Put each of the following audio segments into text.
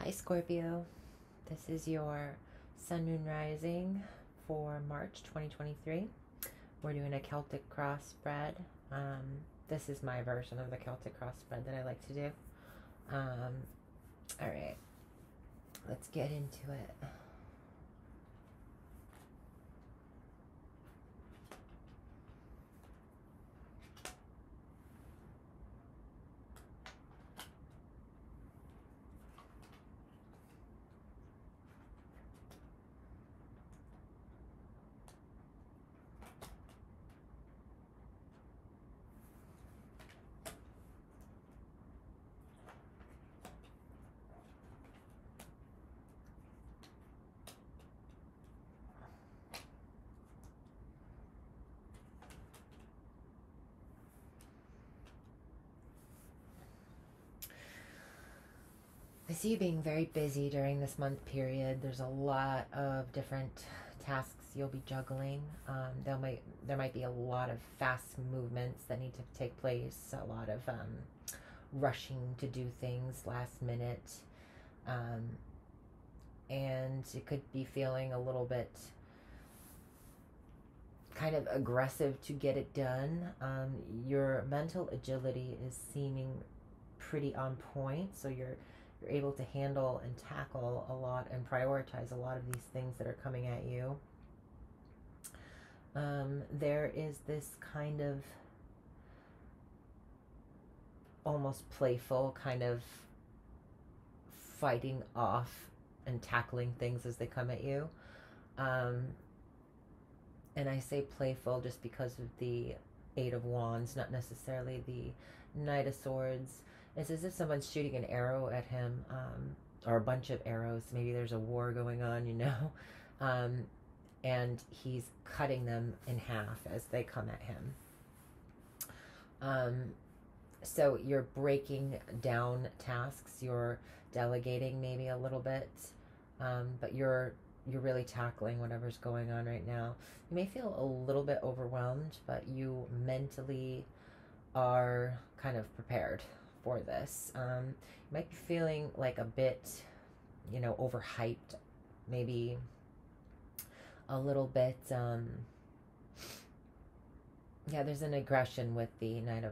Hi, Scorpio. This is your Sun Moon Rising for March 2023. We're doing a Celtic cross spread. This is my version of the Celtic cross spread that I like to do. All right, let's get into it. I see you being very busy during this month period. There's a lot of different tasks you'll be juggling. There might be a lot of fast movements that need to take place. A lot of rushing to do things last minute, and it could be feeling a little bit kind of aggressive to get it done. Your mental agility is seeming pretty on point, so you're able to handle and tackle a lot and prioritize a lot of these things that are coming at you. There is this kind of almost playful kind of fighting off and tackling things as they come at you. And I say playful just because of the Eight of Wands, not necessarily the Knight of Swords. It's as if someone's shooting an arrow at him, or a bunch of arrows. Maybe there's a war going on, you know, and he's cutting them in half as they come at him. So you're breaking down tasks, you're delegating maybe a little bit, but you're really tackling whatever's going on right now. You may feel a little bit overwhelmed, but you mentally are kind of prepared for this. You might be feeling like a bit, overhyped, maybe a little bit. There's an aggression with the Knight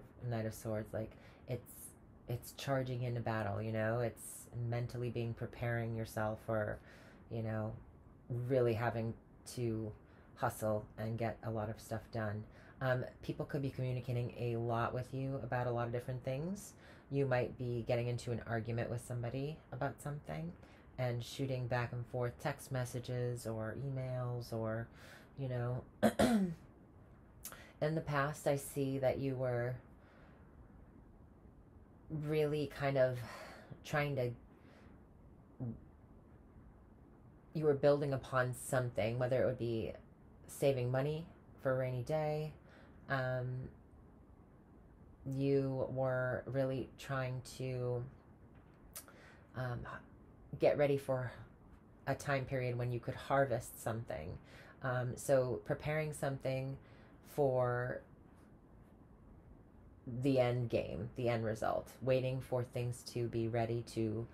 of Swords. Like it's charging into battle. It's mentally preparing yourself for, really having to hustle and get a lot of stuff done. People could be communicating a lot with you about a lot of different things. You might be getting into an argument with somebody about something and shooting back and forth text messages or emails or, in the past, I see that you were really kind of trying to, you were building upon something, whether it would be saving money for a rainy day. You were really trying to get ready for a time period when you could harvest something. So preparing something for the end game, the end result, waiting for things to be ready to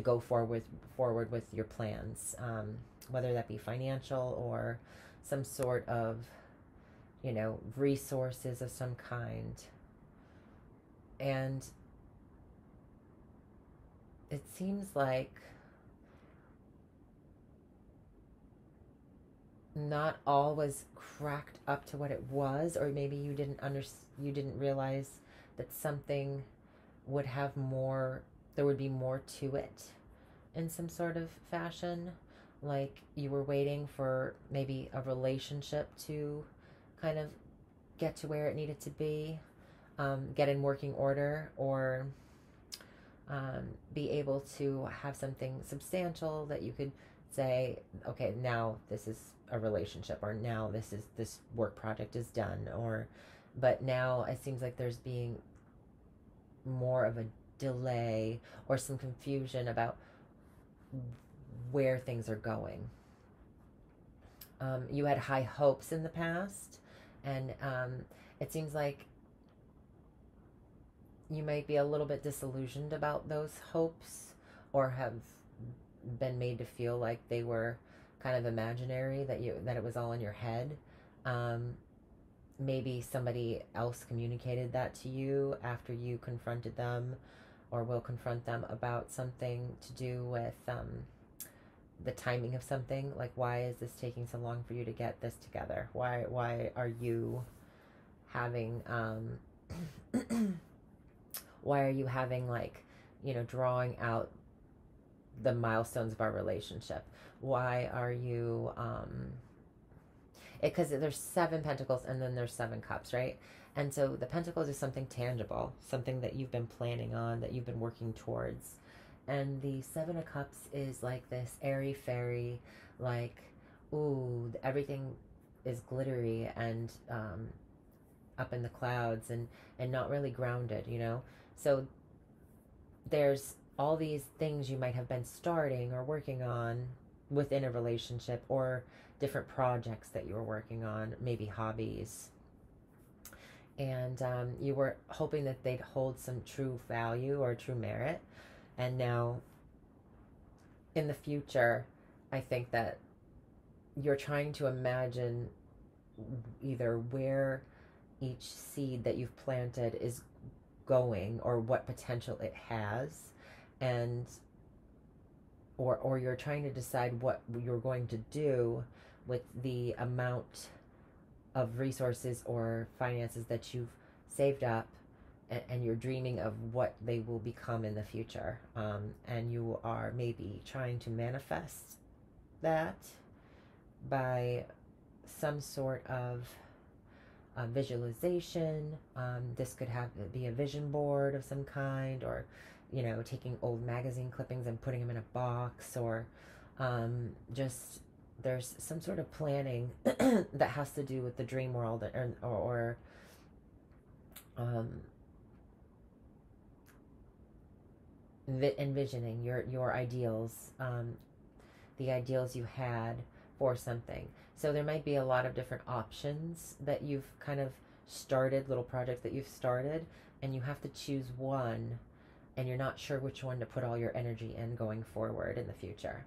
go forward with your plans, whether that be financial or some sort of, resources of some kind. And it seems like not all was cracked up to what it was, or maybe you didn't realize that something would have more, there would be more to it in some sort of fashion. Like you were waiting for maybe a relationship to kind of get to where it needed to be, get in working order, or be able to have something substantial that you could say, okay, now this is a relationship, or now this work project is done, but now it seems like there's being more of a delay or some confusion about where things are going. You had high hopes in the past, and it seems like you might be a little bit disillusioned about those hopes, or have been made to feel like they were kind of imaginary, that it was all in your head. Um, Maybe somebody else communicated that to you after you confronted them, or will confront them about something to do with the timing of something. Like, why is this taking so long for you to get this together? Why are you having why are you having, like, drawing out the milestones of our relationship? Why are you because there's 7 pentacles and then there's 7 cups, right? And so the pentacles is something tangible, something that you've been planning on, that you've been working towards. And the 7 of cups is like this airy fairy, like, ooh, everything is glittery and up in the clouds, and not really grounded, So there's all these things you might have been starting or working on within a relationship, or different projects that you were working on, maybe hobbies. And you were hoping that they'd hold some true value or true merit. And now, in the future, I think that you're trying to imagine either where each seed that you've planted is going, or what potential it has, and or you're trying to decide what you're going to do with the amount of resources or finances that you've saved up, and you're dreaming of what they will become in the future. And you are maybe trying to manifest that by some sort of visualization. This could be a vision board of some kind, or taking old magazine clippings and putting them in a box, or just there's some sort of planning that has to do with the dream world, or envisioning your ideals, the ideals you had for something. So there might be a lot of different options that you've kind of started, little projects that you've started, and you have to choose one, and you're not sure which one to put all your energy in going forward in the future.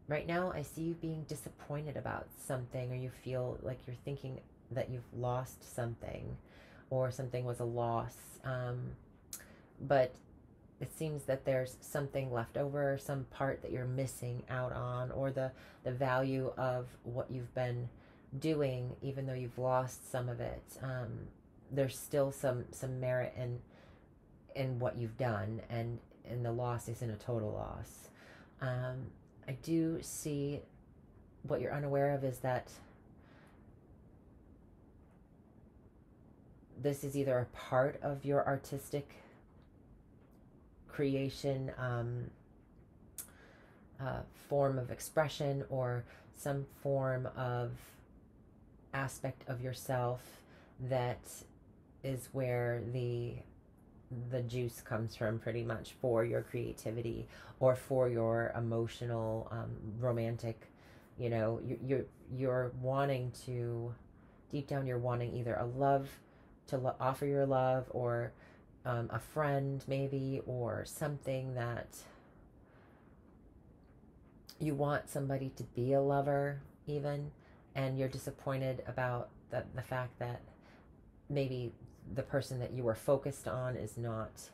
Right now, I see you being disappointed about something, or you feel like you're thinking that you've lost something, or something was a loss. But it seems that there's something left over, some part that you're missing out on, or the value of what you've been doing, even though you've lost some of it. There's still some merit in what you've done, and the loss isn't a total loss. I do see what you're unaware of is that this is either a part of your artistic creation, form of expression, or some form of aspect of yourself that is where the juice comes from, pretty much, for your creativity, or for your emotional, romantic, you're wanting to, deep down, you're wanting either a love to offer your love, or a friend maybe, or something that you want somebody to be a lover even, and you're disappointed about the fact that maybe the person that you were focused on is not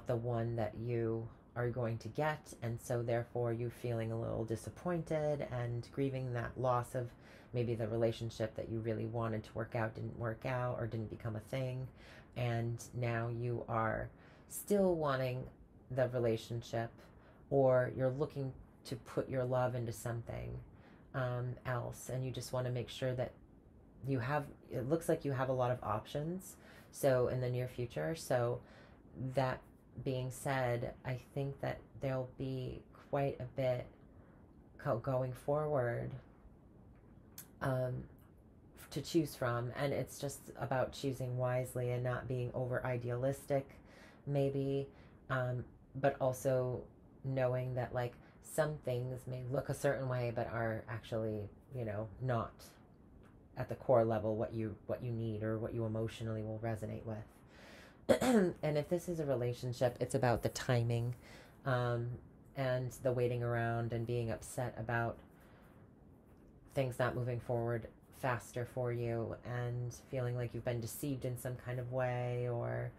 the one that you are going to get, and so therefore you feeling a little disappointed and grieving that loss of maybe the relationship that you really wanted to work out didn't work out, or didn't become a thing, and now you are still wanting the relationship, or you're looking to put your love into something else, and you just want to make sure that it looks like you have a lot of options, so in the near future. So that being said, I think that there'll be quite a bit going forward to choose from, and it's just about choosing wisely and not being over idealistic, maybe, but also knowing that, like, some things may look a certain way but are actually, not at the core level what you need, or what you emotionally will resonate with. And if this is a relationship, it's about the timing. um, and the waiting around and being upset about things not moving forward faster for you, and feeling like you've been deceived in some kind of way, or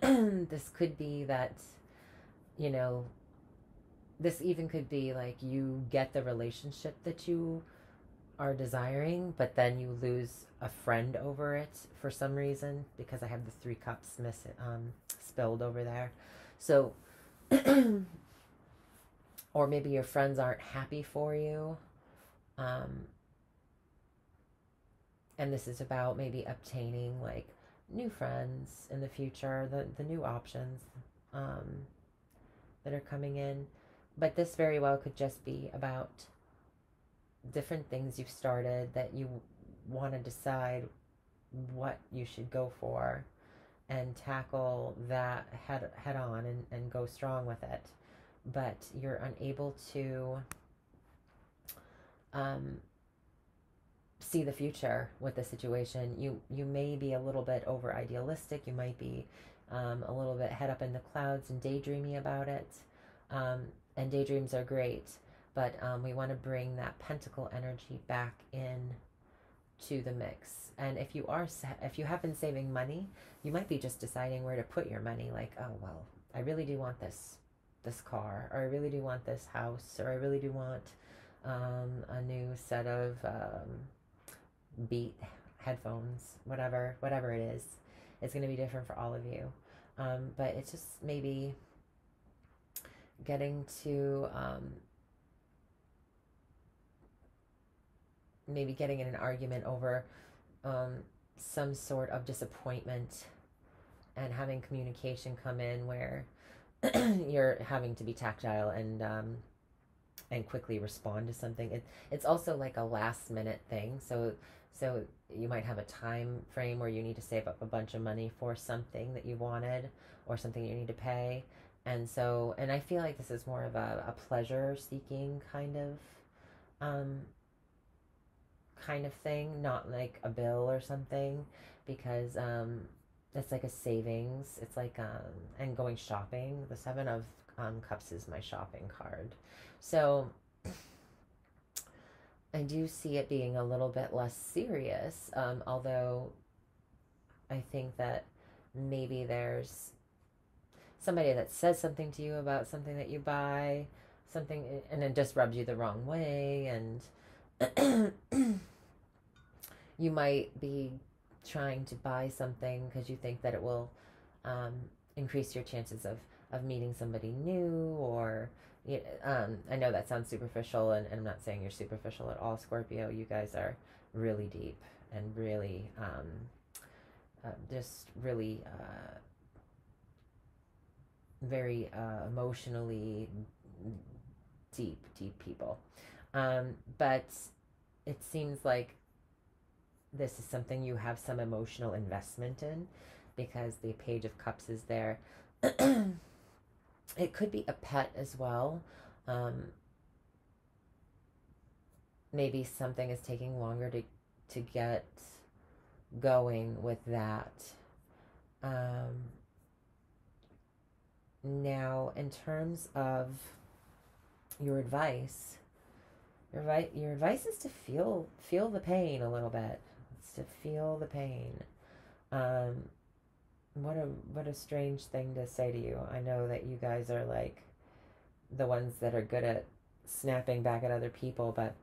this could be that, you know, this even could be like you get the relationship that you are desiring, but then you lose a friend over it for some reason, because I have the 3 cups spilled over there. So, or maybe your friends aren't happy for you. And this is about maybe obtaining like new friends in the future, the new options that are coming in. But this very well could just be about different things you've started that you want to decide what you should go for, and tackle that head on, and go strong with it. But you're unable to see the future with the situation. You may be a little bit over idealistic. You might be a little bit head up in the clouds and daydreaming about it. And daydreams are great, but we want to bring that pentacle energy back in to the mix. And if you have been saving money, you might be just deciding where to put your money. Like, oh well, I really do want this car, or I really do want this house, or I really do want a new set of Beat headphones, whatever it is. It's going to be different for all of you. But it's just maybe getting to maybe getting in an argument over some sort of disappointment, and having communication come in where you're having to be tactile and quickly respond to something. It's also like a last minute thing. So you might have a time frame where you need to save up a bunch of money for something that you wanted, or something you need to pay. And I feel like this is more of a pleasure seeking kind of thing, not like a bill or something, because it's like a savings. It's like and going shopping. The 7 of Cups is my shopping card. So I do see it being a little bit less serious, although I think that maybe there's somebody that says something to you about something that you buy, something, and it just rubs you the wrong way, and you might be trying to buy something because you think that it will increase your chances of meeting somebody new, or I know that sounds superficial, and I'm not saying you're superficial at all, Scorpio. You guys are really deep, and really just really very emotionally deep people. But it seems like this is something you have some emotional investment in, because the Page of Cups is there. It could be a pet as well. Maybe something is taking longer to get going with that. Now, in terms of your advice, your advice is to feel the pain a little bit. It's to feel the pain. What a strange thing to say to you. I know that you guys are like the ones that are good at snapping back at other people, but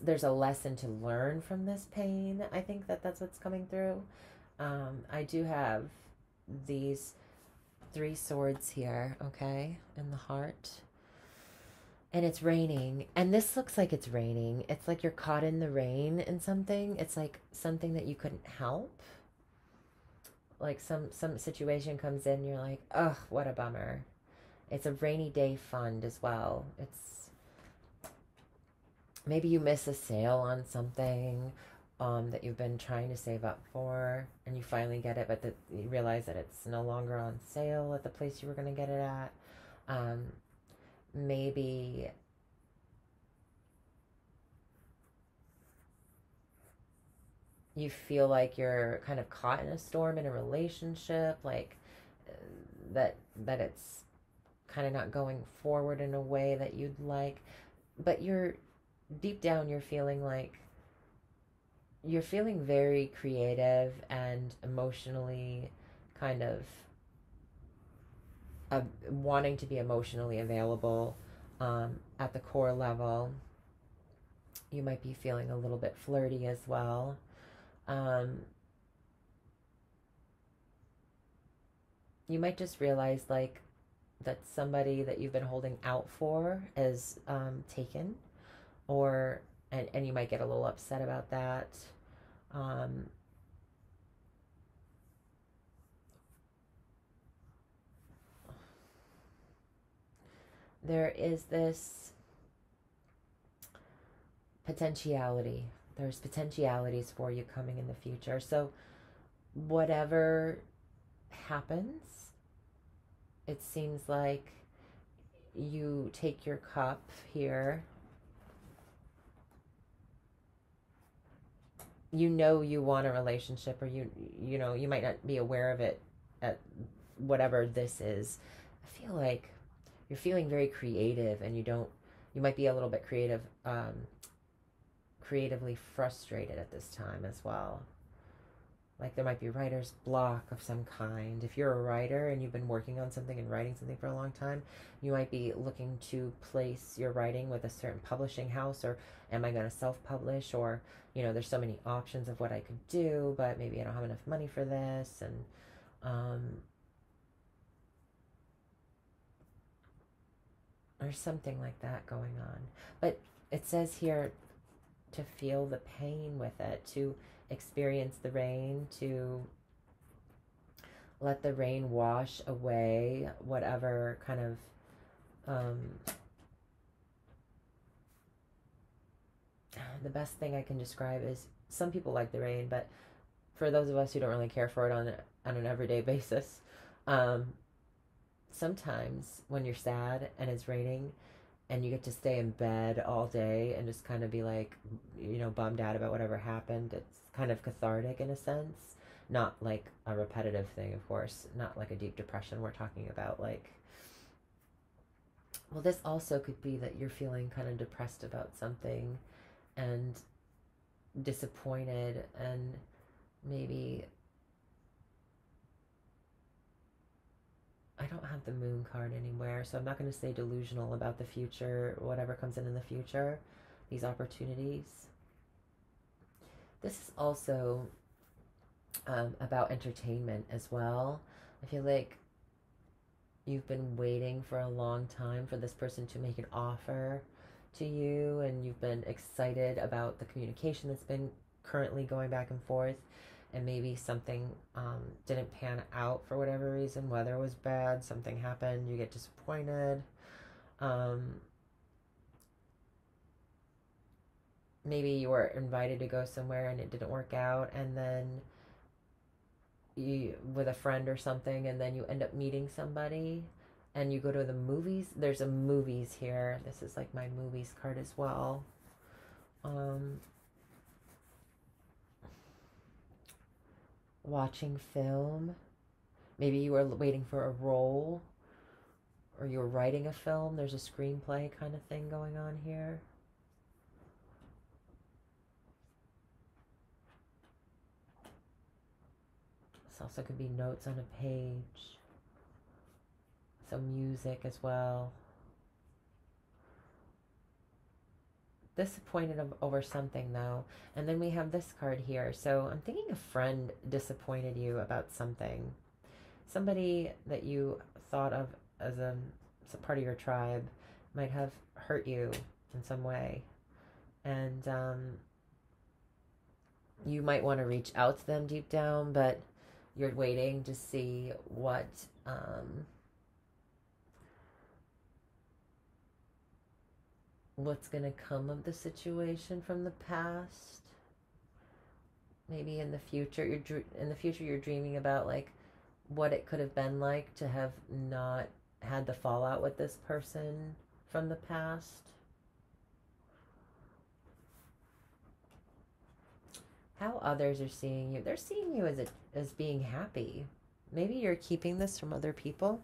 there's a lesson to learn from this pain. I think that's what's coming through. I do have these 3 swords here, okay, in the heart. And it's raining, and this looks like it's raining. It's like you're caught in the rain in something. It's like something that you couldn't help. Like some situation comes in, you're like, ugh, what a bummer. It's a rainy day fund as well. It's maybe you miss a sale on something that you've been trying to save up for, and you finally get it, but you realize that it's no longer on sale at the place you were going to get it at. Maybe you feel like you're kind of caught in a storm in a relationship, like uh, that it's kind of not going forward in a way that you'd like, but you're deep down you're feeling very creative and emotionally kind of wanting to be emotionally available at the core level. You might be feeling a little bit flirty as well. Um, you might just realize like that somebody that you've been holding out for is taken, or and you might get a little upset about that. Um, there is this potentiality. There's potentialities for you coming in the future. So whatever happens, it seems like you take your cup here. You know you want a relationship, or you know you might not be aware of it at whatever this is. I feel like you're feeling very creative, and you might be a little bit creatively frustrated at this time as well. Like there might be writer's block of some kind. If you're a writer and you've been working on something and writing something for a long time, you might be looking to place your writing with a certain publishing house, or am I going to self-publish, or there's so many options of what I could do, but maybe I don't have enough money for this, and um, there's something like that going on. But it says here to feel the pain with it, to experience the rain, to let the rain wash away whatever kind of the best thing I can describe is, some people like the rain, but for those of us who don't really care for it on an everyday basis, um, sometimes when you're sad and it's raining and you get to stay in bed all day and just kind of be like, bummed out about whatever happened, it's kind of cathartic in a sense. Not like a repetitive thing, of course, not like a deep depression. We're talking about like, well, this also could be that you're feeling kind of depressed about something and disappointed, and maybe, I don't have the moon card anywhere, so I'm not going to say delusional about the future, whatever comes in the future, these opportunities. This is also about entertainment as well. I feel like you've been waiting for a long time for this person to make an offer to you, and you've been excited about the communication that's been currently going back and forth, and maybe something didn't pan out for whatever reason. Weather was bad, something happened, you get disappointed. Maybe you were invited to go somewhere and it didn't work out, and then you with a friend or something, and then you end up meeting somebody and you go to the movies. There's a movies here. This is like my movies card as well. Watching film. Maybe you were waiting for a role, or you were writing a film. There's a screenplay kind of thing going on here. This also could be notes on a page. Some music as well. Disappointed over something though. And then we have this card here. So I'm thinking a friend disappointed you about something. Somebody that you thought of as a part of your tribe might have hurt you in some way. And you might want to reach out to them deep down, but you're waiting to see what's going to come of the situation from the past. Maybe in the future you're dreaming about like what it could have been like to have not had the fallout with this person from the past. how others are seeing you. They're seeing you as being happy. Maybe you're keeping this from other people.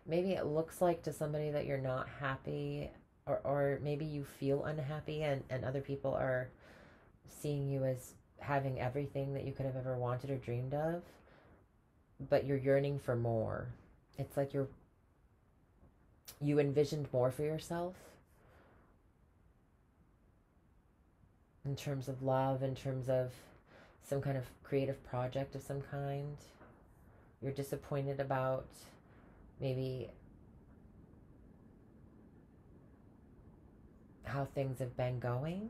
Maybe it looks like to somebody that you're not happy, or maybe you feel unhappy, and other people are seeing you as having everything that you could have ever wanted or dreamed of, but you're yearning for more. It's like you envisioned more for yourself in terms of love, in terms of some kind of creative project of some kind. You're disappointed about maybe how things have been going.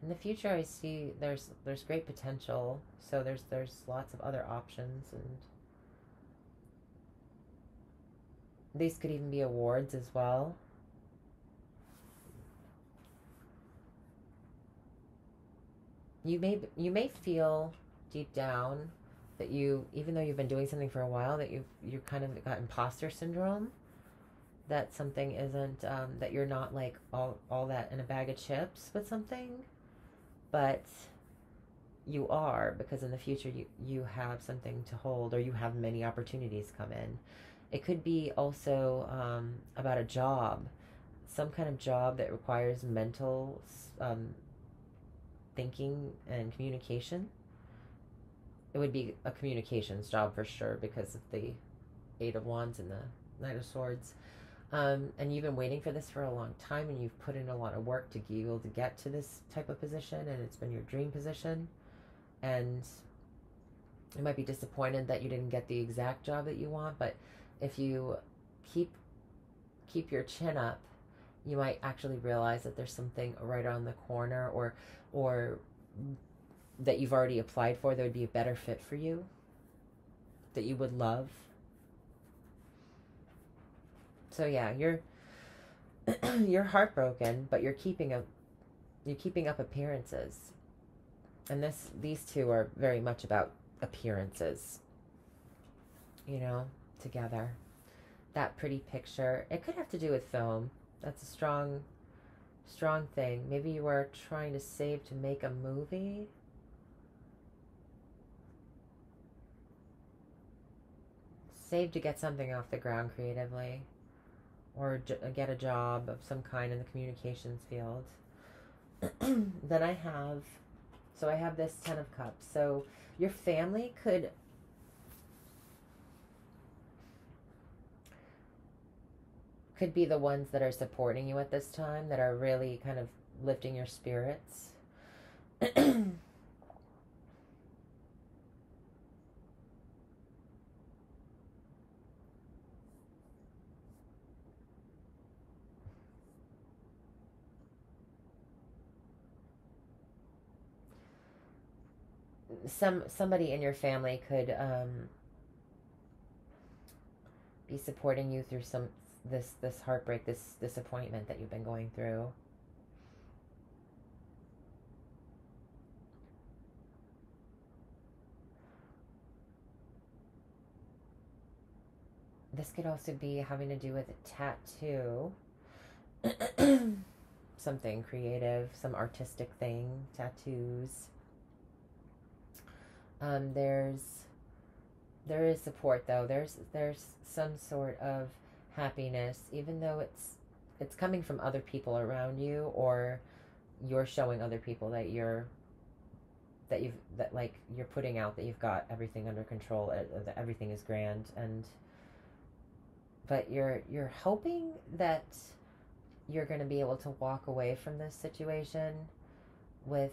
In the future, I see there's great potential. So there's lots of other options, and these could even be awards as well. You may feel deep down that you, even though you've been doing something for a while, that you kind of got imposter syndrome, that something isn't, that you're not like all that in a bag of chips with something, but you are, because in the future you have something to hold, or you have many opportunities come in. It could be also about a job, some kind of job that requires mental thinking and communication. It would be a communications job for sure, because of the Eight of Wands and the Knight of Swords. And you've been waiting for this for a long time, and you've put in a lot of work to be able to get to this type of position, and it's been your dream position. And you might be disappointed that you didn't get the exact job that you want, but if you keep your chin up, you might actually realize that there's something right around the corner, or that you've already applied for that would be a better fit for you, that you would love. So yeah, you're heartbroken, but you're keeping up appearances. And these two are very much about appearances, together. That pretty picture, it could have to do with film. That's a strong thing. Maybe you were trying to save to make a movie. Save to get something off the ground creatively, or get a job of some kind in the communications field. Then I have this Ten of Cups. So your family could be the ones that are supporting you at this time, that are really kind of lifting your spirits. Somebody in your family could be supporting you through this heartbreak, this disappointment that you've been going through. This could also be having to do with a tattoo. Something creative, some artistic thing, tattoos. There is support though. There's some sort of happiness, even though it's coming from other people around you, or you're showing other people that you're putting out that you've got everything under control, that everything is grand, but you're hoping that you're going to be able to walk away from this situation with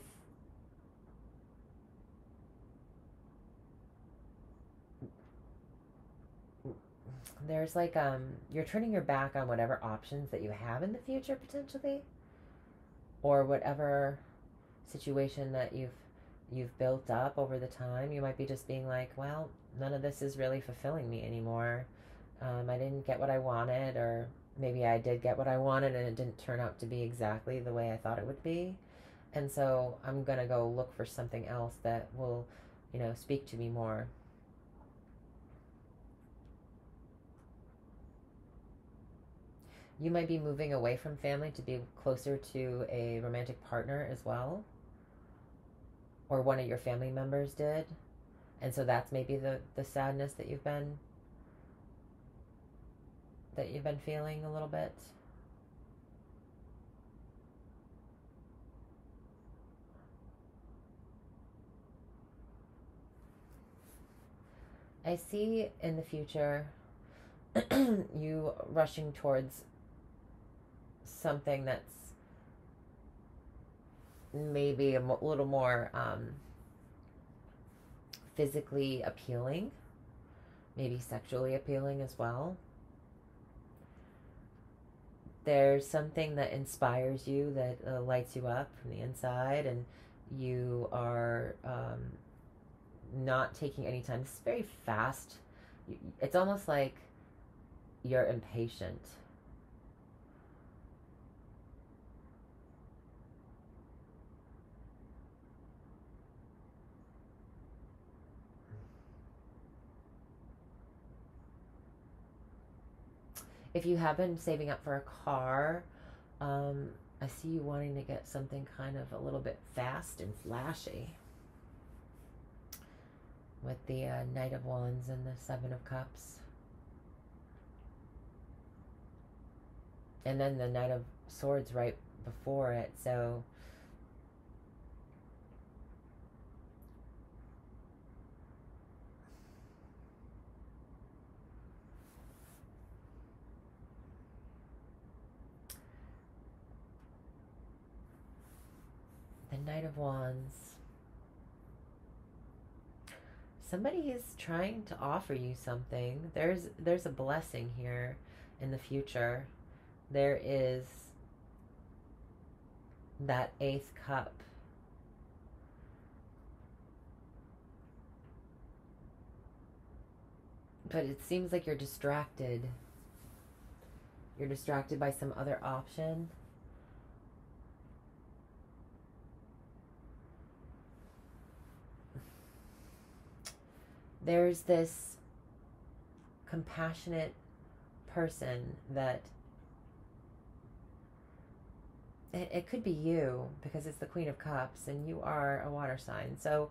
there's like you're turning your back on whatever options that you have in the future potentially, or whatever situation that you've built up over the time. You might be just being like, well, none of this is really fulfilling me anymore. I didn't get what I wanted, or maybe I did get what I wanted and it didn't turn out to be exactly the way I thought it would be. And so I'm gonna go look for something else that will, speak to me more. You might be moving away from family to be closer to a romantic partner as well, or one of your family members did. And so that's maybe the sadness that you've been feeling a little bit. I see in the future you rushing towards something that's maybe a little more physically appealing, maybe sexually appealing as well. There's something that inspires you, that lights you up from the inside, and you are not taking any time. This is very fast. It's almost like you're impatient. If you have been saving up for a car, I see you wanting to get something kind of a little bit fast and flashy. With the Knight of Wands and the Seven of Cups. And then the Knight of Swords right before it, so the Knight of Wands. Somebody is trying to offer you something. There's a blessing here in the future. There is that Eighth Cup. But it seems like you're distracted. You're distracted by some other option. There's this compassionate person that it could be you, because it's the Queen of Cups and you are a water sign. So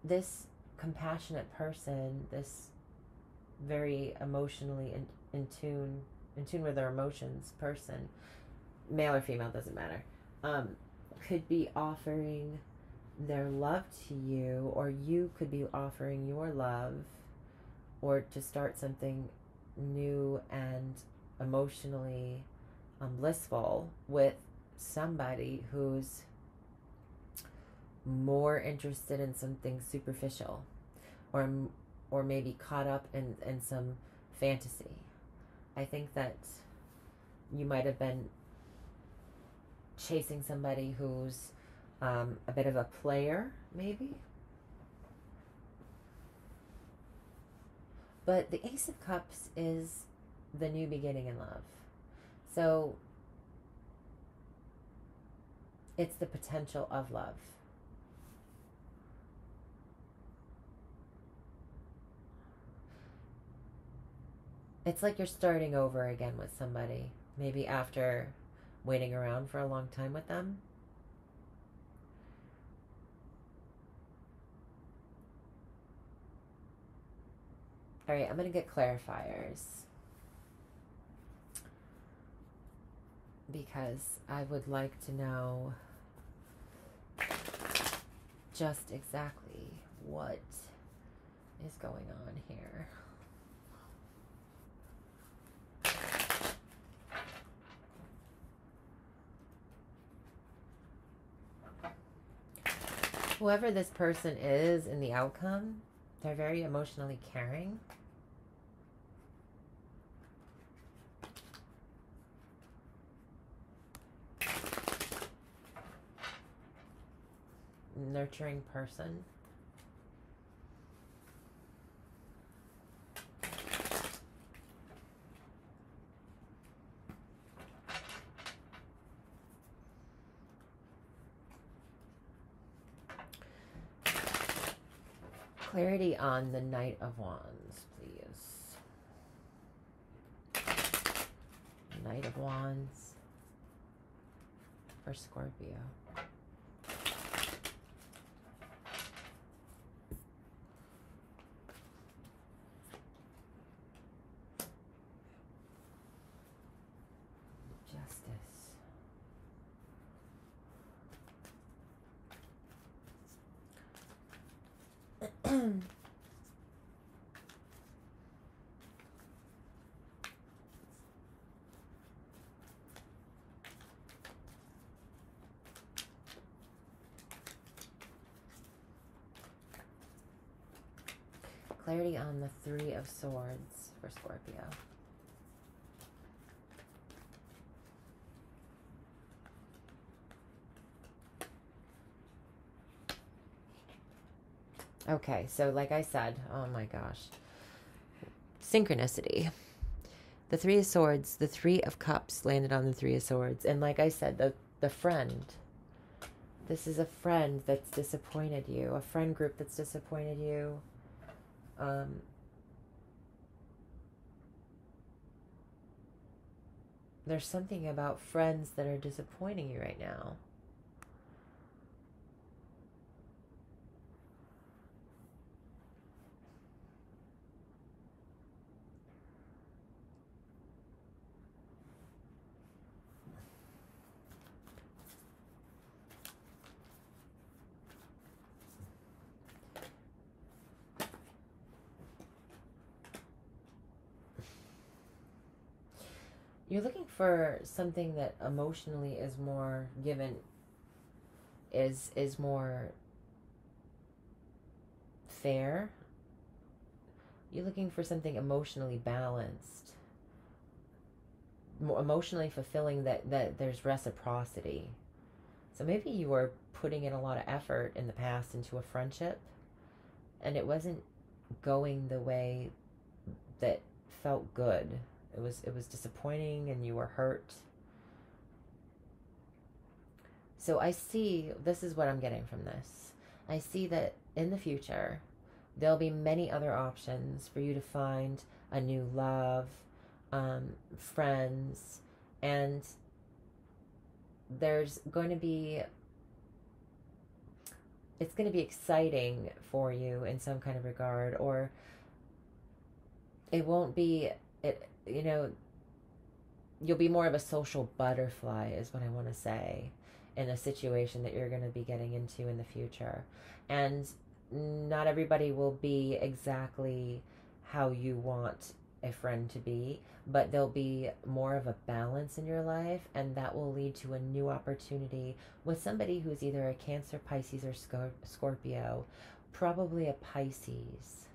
this compassionate person, this very emotionally in tune with their emotions person, male or female, doesn't matter, could be offering their love to you, or you could be offering your love, or to start something new and emotionally blissful with somebody who's more interested in something superficial, or maybe caught up in some fantasy. I think that you might have been chasing somebody who's a bit of a player, maybe. But the Ace of Cups is the new beginning in love. So it's the potential of love. It's like you're starting over again with somebody, maybe after waiting around for a long time with them. All right, I'm going to get clarifiers, because I would like to know just exactly what is going on here. Whoever this person is in the outcome, they're very emotionally caring. Nurturing person. Clarity on the Knight of Wands, please. Knight of Wands for Scorpio. Justice. Clarity on the Three of Swords for Scorpio. Okay, so like I said, oh my gosh. Synchronicity. The Three of Swords, the Three of Cups landed on the Three of Swords. And like I said, the friend. This is a friend that's disappointed you. A friend group that's disappointed you. There's something about friends that are disappointing you right now. You're looking for something that emotionally is more given, is more fair. You're looking for something emotionally balanced, more emotionally fulfilling, that there's reciprocity. So maybe you were putting in a lot of effort in the past into a friendship, and it wasn't going the way that felt good. It was disappointing and you were hurt. So I see, this is what I'm getting from this. I see that in the future, there'll be many other options for you to find a new love, friends, and there's going to be, it's going to be exciting for you in some kind of regard, or it won't be, you know, you'll be more of a social butterfly is what I want to say, in a situation that you're going to be getting into in the future. And not everybody will be exactly how you want a friend to be, but there'll be more of a balance in your life, and that will lead to a new opportunity with somebody who's either a Cancer, Pisces, or Scorpio, probably a Pisces.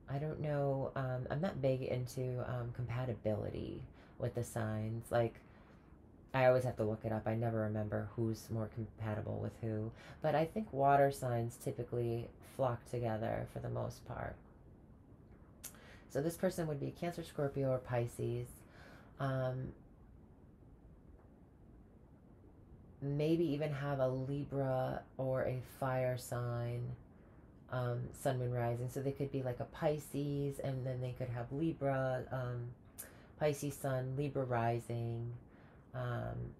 I don't know, I'm not big into compatibility with the signs. Like, I always have to look it up. I never remember who's more compatible with who. But I think water signs typically flock together for the most part. So this person would be Cancer, Scorpio, or Pisces. Maybe even have a Libra or a fire sign. Sun, moon, rising. So they could be like a Pisces, and then they could have Libra, Pisces sun, Libra rising, and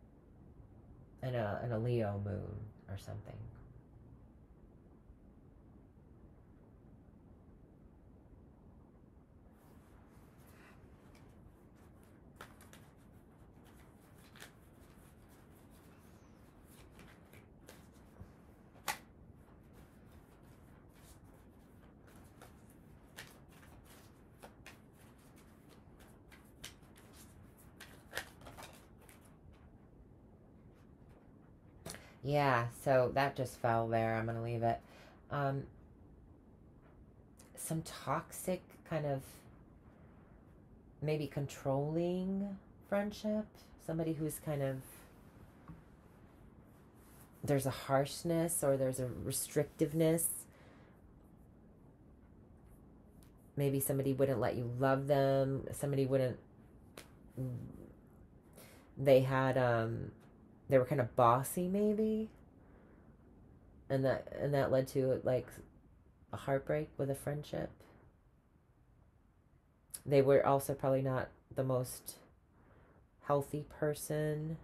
a Leo moon or something. Yeah, so that just fell there. I'm going to leave it. Some toxic kind of maybe controlling friendship. Somebody who's kind of, there's a harshness or there's a restrictiveness. Maybe somebody wouldn't let you love them. Somebody wouldn't, they had, they were kind of bossy maybe. And that led to like a heartbreak with a friendship. They were also probably not the most healthy person.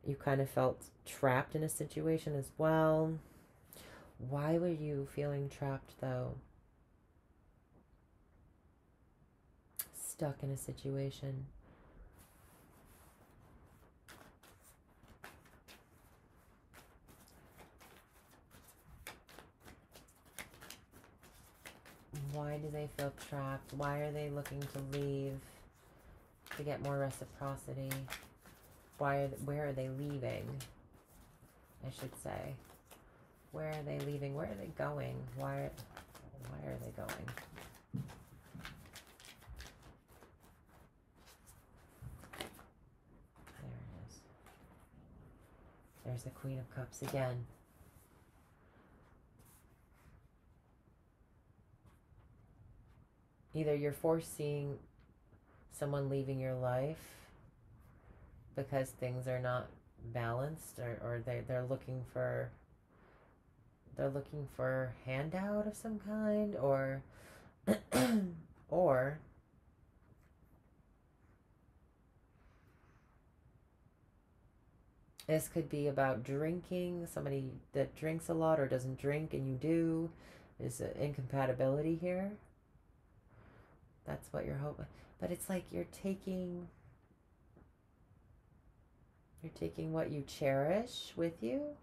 You kind of felt trapped in a situation as well. Why were you feeling trapped though? Stuck in a situation. Why do they feel trapped? Why are they looking to leave to get more reciprocity? Where are they leaving? I should say. Where are they leaving? Where are they going? Why are they going? There it is. There's the Queen of Cups again. Either you're foreseeing someone leaving your life because things are not balanced, or they're looking for handout of some kind, or or this could be about drinking. Somebody that drinks a lot or doesn't drink and you do. Is an incompatibility here. That's what you're hoping. But it's like you're taking what you cherish with you,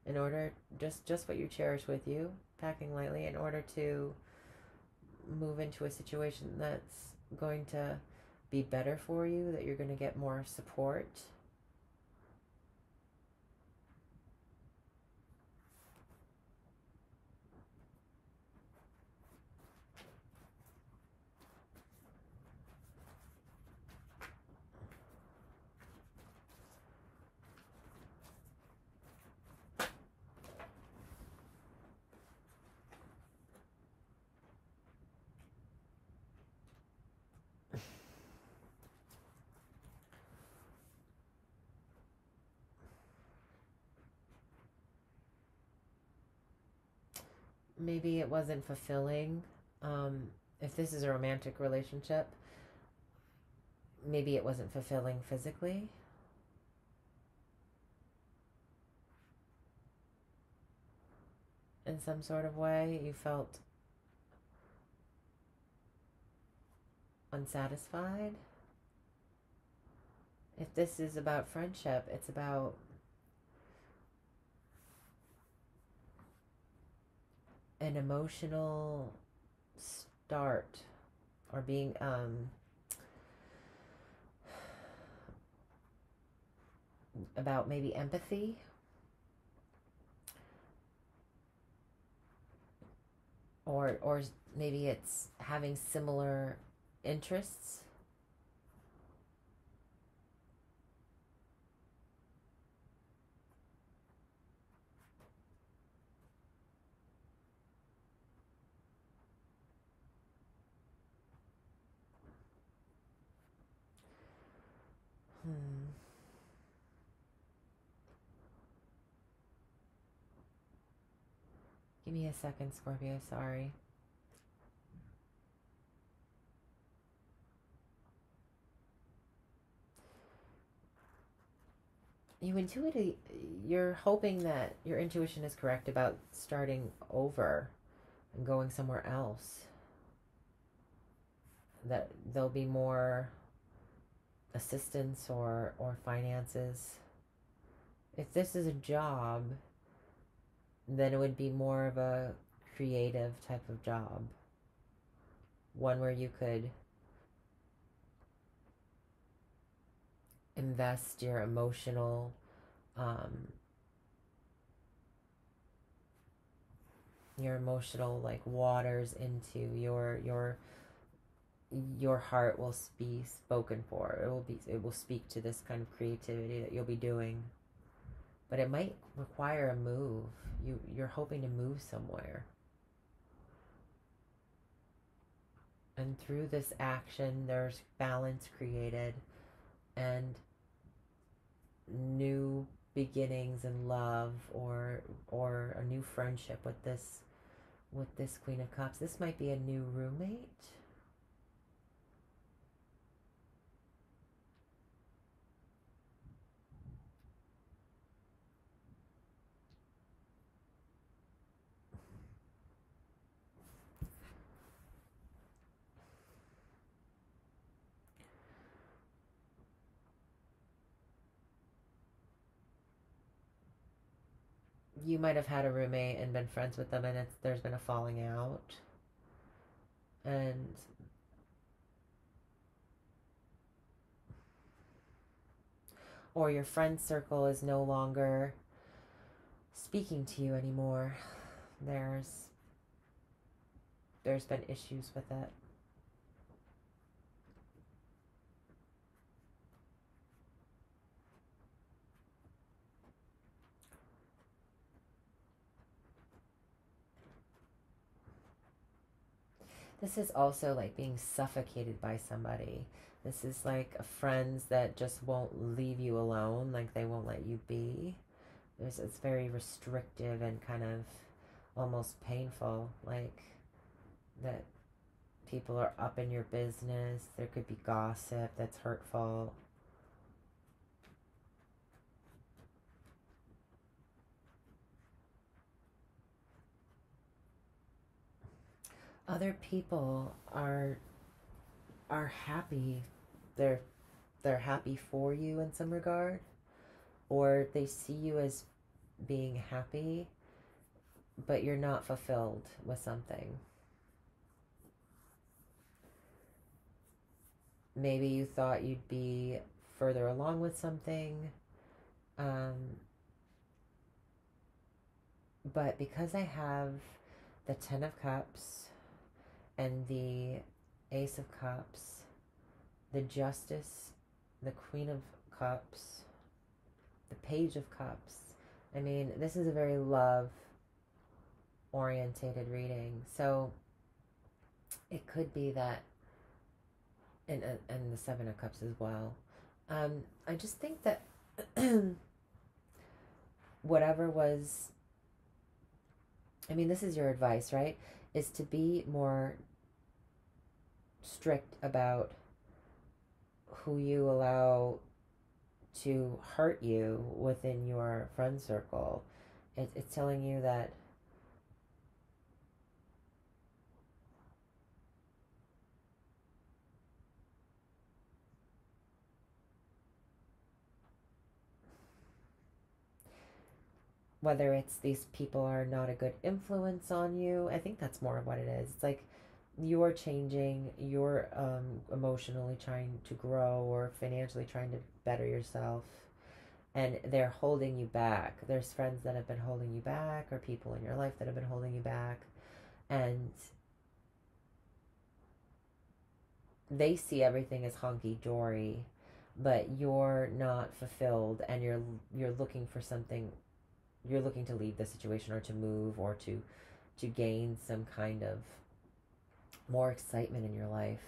in order, just what you cherish with you, packing lightly, in order to move into a situation that's going to be better for you, that you're going to get more support. Maybe it wasn't fulfilling. If this is a romantic relationship, maybe it wasn't fulfilling physically. In some sort of way, you felt unsatisfied. If this is about friendship, it's about an emotional start, or being about maybe empathy, or maybe it's having similar interests. Give me a second, Scorpio, sorry. You're hoping that your intuition is correct about starting over and going somewhere else. That there'll be more assistance or finances. If this is a job, then it would be more of a creative type of job. One where you could invest your emotional like waters into your heart will be spoken for. It will speak to this kind of creativity that you'll be doing. But it might require a move. You're hoping to move somewhere. And through this action, there's balance created and new beginnings in love, or a new friendship with this Queen of Cups. This might be a new roommate. you might have had a roommate and been friends with them, and there's been a falling out, and or your friend circle is no longer speaking to you anymore. There's been issues with it. This is also like being suffocated by somebody. This is like friends that just won't leave you alone, like they won't let you be. It's very restrictive and kind of almost painful, like that people are up in your business. There could be gossip that's hurtful. Other people are happy. They're they're happy for you in some regard, or they see you as being happy, but you're not fulfilled with something. Maybe you thought you'd be further along with something, um, but because I have the Ten of Cups and the Ace of Cups, the Justice, the Queen of Cups, the Page of Cups. I mean, this is a very love orientated reading. So it could be that, and the Seven of Cups as well. I just think that whatever was, I mean, this is your advice, right? Is to be more strict about who you allow to hurt you within your friend circle. It's telling you that whether it's these people are not a good influence on you, I think that's more of what it is. It's like you're changing, you're emotionally trying to grow or financially trying to better yourself, and they're holding you back. There's friends that have been holding you back, or people in your life that have been holding you back, and they see everything as honky dory, but you're not fulfilled, and you're looking for something. You're looking to leave the situation, or to move, or to gain some kind of more excitement in your life.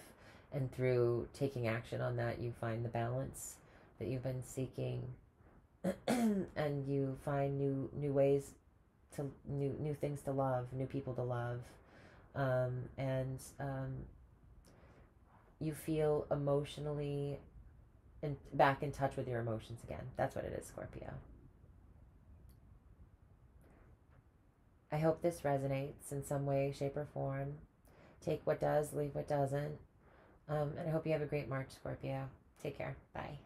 And through taking action on that, you find the balance that you've been seeking, and you find new ways to new things to love, new people to love, and you feel emotionally back in touch with your emotions again. That's what it is, Scorpio. I hope this resonates in some way, shape, or form. Take what does, leave what doesn't. And I hope you have a great March, Scorpio. Take care. Bye.